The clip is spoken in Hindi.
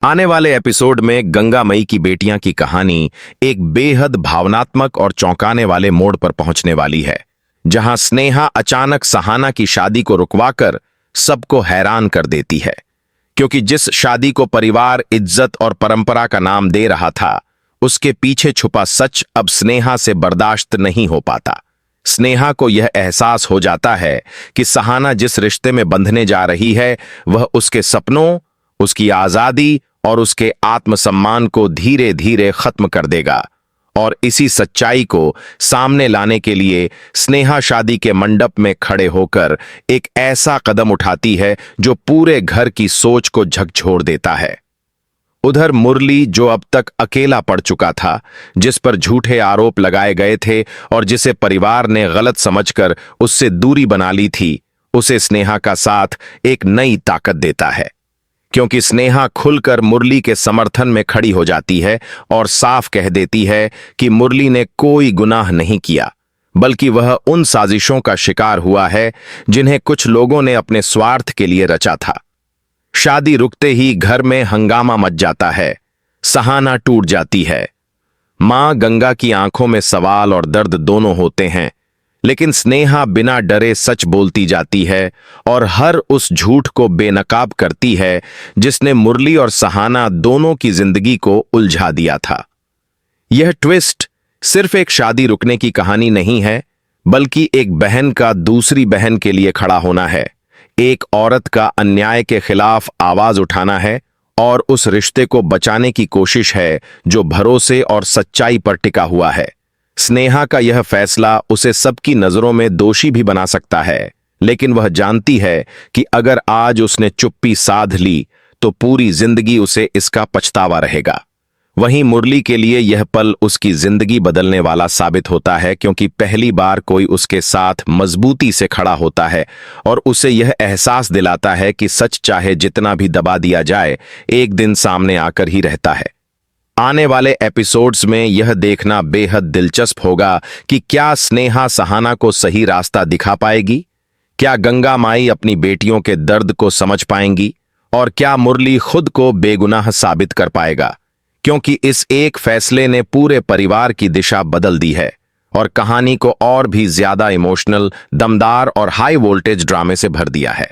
आने वाले एपिसोड में गंगा मई की बेटियां की कहानी एक बेहद भावनात्मक और चौंकाने वाले मोड़ पर पहुंचने वाली है, जहां स्नेहा अचानक सहाना की शादी को रुकवाकर सबको हैरान कर देती है। क्योंकि जिस शादी को परिवार इज्जत और परंपरा का नाम दे रहा था, उसके पीछे छुपा सच अब स्नेहा से बर्दाश्त नहीं हो पाता। स्नेहा को यह एहसास हो जाता है कि सहाना जिस रिश्ते में बंधने जा रही है, वह उसके सपनों, उसकी आजादी और उसके आत्मसम्मान को धीरे धीरे खत्म कर देगा। और इसी सच्चाई को सामने लाने के लिए स्नेहा शादी के मंडप में खड़े होकर एक ऐसा कदम उठाती है जो पूरे घर की सोच को झकझोर देता है। उधर मुरली, जो अब तक अकेला पड़ चुका था, जिस पर झूठे आरोप लगाए गए थे और जिसे परिवार ने गलत समझकर उससे दूरी बना ली थी, उसे स्नेहा का साथ एक नई ताकत देता है। क्योंकि स्नेहा खुलकर मुरली के समर्थन में खड़ी हो जाती है और साफ कह देती है कि मुरली ने कोई गुनाह नहीं किया, बल्कि वह उन साजिशों का शिकार हुआ है जिन्हें कुछ लोगों ने अपने स्वार्थ के लिए रचा था। शादी रुकते ही घर में हंगामा मच जाता है, सहाना टूट जाती है। मां गंगा की आंखों में सवाल और दर्द दोनों होते हैं, लेकिन स्नेहा बिना डरे सच बोलती जाती है और हर उस झूठ को बेनकाब करती है जिसने मुरली और सहाना दोनों की जिंदगी को उलझा दिया था। यह ट्विस्ट सिर्फ एक शादी रुकने की कहानी नहीं है, बल्कि एक बहन का दूसरी बहन के लिए खड़ा होना है, एक औरत का अन्याय के खिलाफ आवाज उठाना है और उस रिश्ते को बचाने की कोशिश है जो भरोसे और सच्चाई पर टिका हुआ है। स्नेहा का यह फैसला उसे सबकी नजरों में दोषी भी बना सकता है, लेकिन वह जानती है कि अगर आज उसने चुप्पी साध ली तो पूरी जिंदगी उसे इसका पछतावा रहेगा। वहीं मुरली के लिए यह पल उसकी जिंदगी बदलने वाला साबित होता है, क्योंकि पहली बार कोई उसके साथ मजबूती से खड़ा होता है और उसे यह एहसास दिलाता है कि सच चाहे जितना भी दबा दिया जाए, एक दिन सामने आकर ही रहता है। आने वाले एपिसोड्स में यह देखना बेहद दिलचस्प होगा कि क्या स्नेहा सहाना को सही रास्ता दिखा पाएगी, क्या गंगा माई अपनी बेटियों के दर्द को समझ पाएंगी, और क्या मुरली खुद को बेगुनाह साबित कर पाएगा। क्योंकि इस एक फैसले ने पूरे परिवार की दिशा बदल दी है और कहानी को और भी ज्यादा इमोशनल, दमदार और हाई वोल्टेज ड्रामे से भर दिया है।